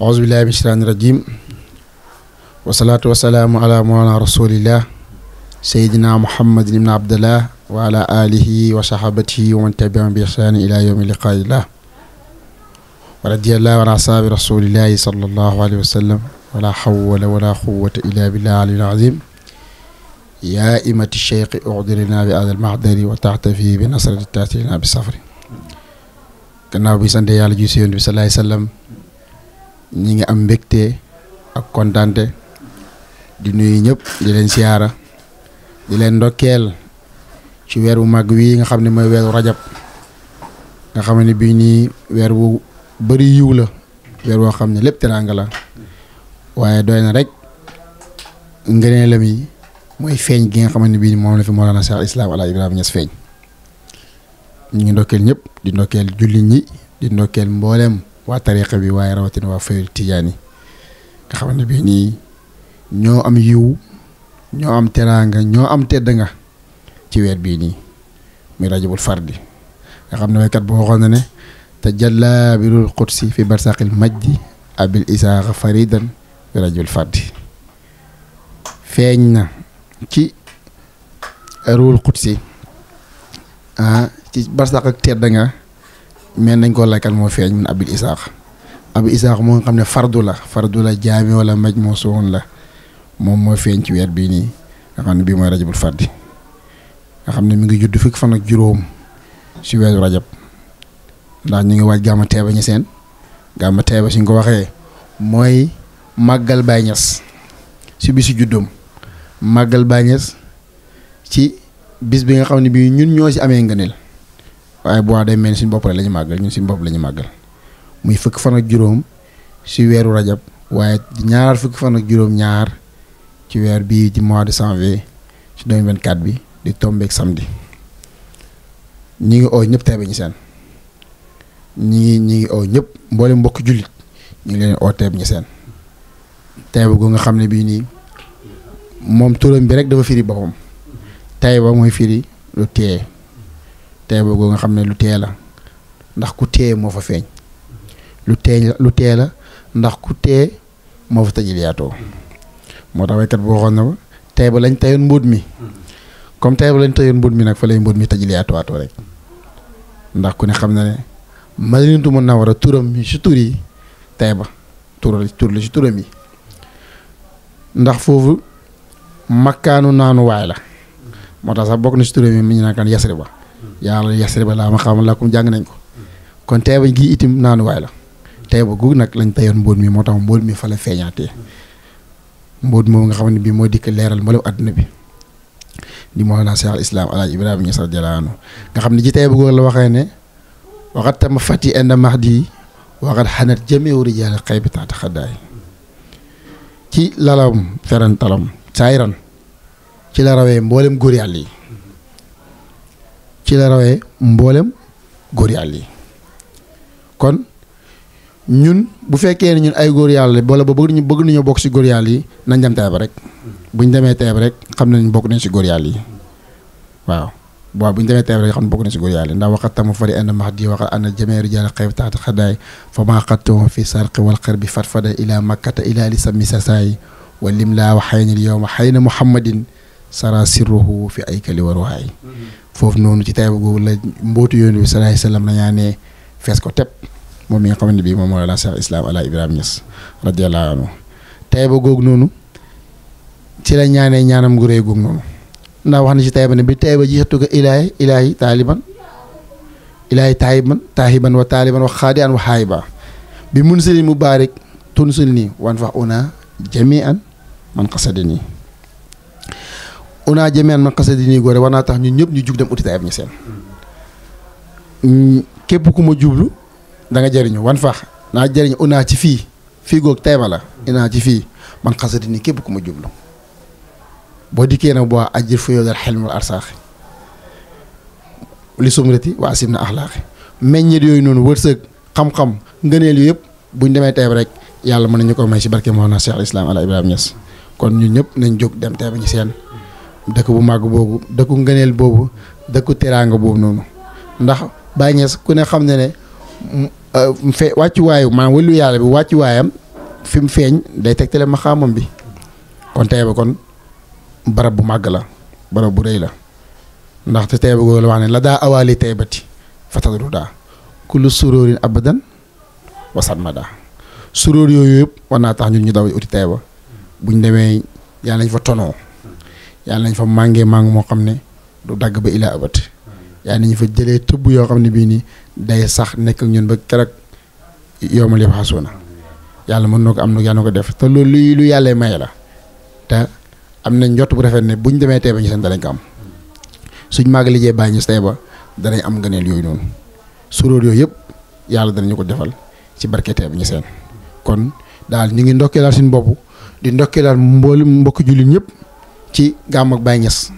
أعوذ بالله من الشيطان الرجيم والصلاة والسلام على مولانا رسول الله سيدنا محمد بن عبد الله وعلى آله وصحبه ومن تبعهم بإحسان إلى يوم لقاء الله ورضي الله عن أصحاب رسول الله صلى الله عليه وسلم ولا حول ولا قوة إلا بالله العلي العظيم يا إمة الشيخ أعذرنا بهذا المحضر وتعتفي بنصرة تأتينا بالسفر gannaaw bi sant yàlla ju si yonent bi salaay sallam ñi ngi am mbégte ak kontaante di nuyu ñëpp di leen siyaara di leen ndokkeel ci weer bu màgg wi nga xam ne mooy weeru rajab nga xam ne bii nii weer bu bëri yiw la weer boo xam ne lépp teraanga la waaye doy na rek ngëneelam yi mooy feeñ gi nga xam ne bii nii moom la fi Mawlana Cheikh Islam Alaaji Ibrahima Niass feeñ ñu ngi ndokkeel ñëpp di ndokkeel jullit ñi di ndokkeel mboolem waa tariqa bi waaye rawatina waa fayul tijaan yi nga xam ne bii nii ñoo am yiw ñoo am teraanga ñoo am tedd nga ci weer bii nii muy rajabul fardi nga xam ne waykat boo waxoon na ne tajalla birul qudsi fi barsaqil majdi abil isaaxa faridan fi rajabul fardi feeñ na ci ruul qudsi ci barsaq ak tedd nga mel nañ ko laykal moo feeñ mun abil isaax moo nga xam ne fardu la jaami wala maj moo sowoon la moom moo feeñ ci weer bii nii nga xam ne bii mooy rajabul fardi nga xam ne mi ngi judd fukki fan ak juróom si weeru rajab ndax ñu ngi waaj gàmma teeba ñi seen gàmma teeba suñ ko waxee mooy màggal Baay Ñas si bisu juddoom màggal Baay Ñas ci bis bi nga xam ne bii ñun ñoo si amee ngëneel waaye bu day mel ni suñu bopp la ñu màggal ñun suñu bopp la ñu màggal muy fukki fan ak juróom si weeru rajab waaye ñaar fukki fan ak juróom ñaar ci weer bii ci mois de janvier ci 2024 bi di tombeek samedi ñi ngi oo ñëpp Taïba Niassène ñi ngi oo ñëpp mboolem mbokk jullit ñu ngi leen oo Taïba Niassène Taïba gu nga xam ne bii nii moom turam bi rek dafa firi boppam Taïba mooy firi lu teey Taïba goo nga xam ne lu tee la ndax ku tee moo fa feeñ lu tee la ndax ku tee moo fa tajil yaatoo moo tax waykat boo waxoon na ba Taïba lañ tayoon mbóot mi comme Taïba lañ tayoon mbóot mi nag fa lay mbóot mi tajil yaatuwaatoo rek ndax ku ne xam na ne Madinatu Munawwara turam si tur yi Taïba tur la si turam yi ndax foofu makkaanu naanu waay la moo tax sax bokk na si turam yi mi ñu naan kan Yasriba yàlla Yasriba laa ma xamal laa comme jàng nañ ko kon Taïba gi itim naanu waay la Taïba gu nag lañ tayoon mbóot mi moo tax mbóot mi fa la feeñaatee mbóot moom nga xam ne bii moo dikk leeral mboolem àdduna bi di Mawlana Cheikh Islam Alaaji Ibrahima Niass radiyallaahu anhu nga xam ne ci Taïba googu la waxee ne waxat tama fati inda mahdi waxat xanat jamiu rijaal xay bi taxta xaddaay ci lalam ferantalam saayiran ci la rawee mboolem góor yàlla yi kon ñun bu fekkee ne ñun ay góor yàlla wala ba bëgg nañoo bokk si góor yàlla yi nañ dem Taïba rek buñ demee Taïba rek xam nañ bokk nañ si góor yàlla yi waaw buñ demee Taïba rek xam ne bokk nañ si góor yàlla yi ndax waxat tama fari ànd max di waxat ànd jamee rijaal xayb taxta xadaay fa maa xattoo fi sarqi wal xar bi fatfada ila makkata ila li sami sasaay wa lim laa wa xaynil yowma xayna muhammadin sara sirruhu fi aykali wa ruhaay foofu noonu ci Taïba googu la mbootu yoon bi salaay salaam la ñaanee fees ko tepp moom mi nga xamante ne bii moom mooy la Cheikh Islam Alaaji Ibrahima Niass radiyallaahu anhu Taïba googu noonu ci la ñaanee ñaanam gu rëy googu noonu ndax wax na ci Taïba ne bi Taïba jiixatu ko ilaahi taahiban wa taaliban wa xaadian wa xaayiba bi munsilin mubaarik tunsil nii wan fax una jamian man qasadani una jamian man qasadani góore war naa tax ñun ñëpp ñu jug dem uti Taïba Niassène képp ku ma jublu da nga jëriñu wan fax naa jëriñu unaa ci fii goog Taïba la inaa ci fii man xasati ni képp ku ma jublu boo dikkee nag boo ajjir fu yow dal xelmul arsaaxi li sumrati waa asim na axlaaqi meññeet yooyu noonu wërsëg xam-xam ngëneel yu yëpp buñ demee Taïba rek yàlla mën nañu ko may si barke Mawlana Cheikh Islam Alaaji Ibrahima Niass kon ñun ñëpp nañ jóg dem Taïba Niassène dëkk bu màgg boobu dëkku ngëneel boobu dëkku teraanga boobu noonu ndax Baay Ñas ku ne xam ne ne wàccuwaayu maanaam wëllu yàlla bi wàccuwaayam fi mu feeñ day tegtale maqaamam bi kon Taïba kon barab bu màgg la barab bu rëy la ndaxte Taïba googu la wax ne la daa awaali Taïbati fatadru daa kullu suróorin abadan wasat ma daa suróor yooyu yëpp war naa tax ñun ñu daw uti Taïba buñ demee yàlla nañ fa tonoo yàlla nañ fa màngee màng moo xam ne du dagg ba ilaa abat yàlla nañ fa jëlee tëbb yoo xam ne bii nii day sax nekk ak ñun ba keroog yowmal yab'asuuna yàlla mën na ko am na yàlla na ko def te loolu lu yàlla maye la te am nañ njott bu rafet ne buñ demee Taïba ñu seen danañ ko am suñ màgg lijee bàyyi ñu Taïba danañ am ngëneel yooyu noonu suróor yooyu yëpp yàlla danañu ko defal ci barke Taïba ñu seen kon daal ñu ngi ndokkeelaat suñu bopp di ndokkeelaat mboolem mbokki jullit ñëpp ci gàmm ak Baay Ñas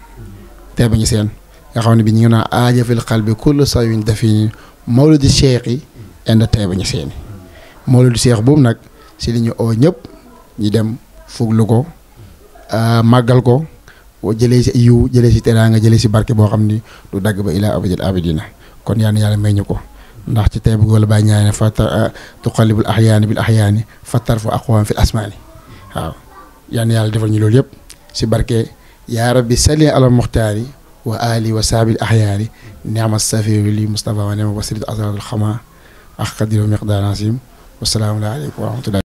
Taïba ñu seen nga xam ne bi ñu ngi naan aaja fil qalbi kullu sawin dafi mawlidi cheikh yi inde Taïba ñu seen mawlidi cheikh boobu nag si li ñu oo ñëpp ñu dem fuglu ko màggal ko jëlee si yiw jëlee si teraanga jëlee si barke boo xam ni du dagg ba ilaa abadil abadina kon yàlla may ñu ko ndax ci Taïba googu la Baay ñaane fa tuqallibul ahyaani bil ahyaani fattar fu aqwaam fil asmaani waaw yàlla defal ñu loolu yëpp si barke yaa rabbi salli ala muxtaari wa ali wa saabil ahyaari ni'ma safiru li Mustafa wa ni'ma wasilat asratul xama ak qadiru miqdaar asim wasalaamu aleykum wa rahmatullahi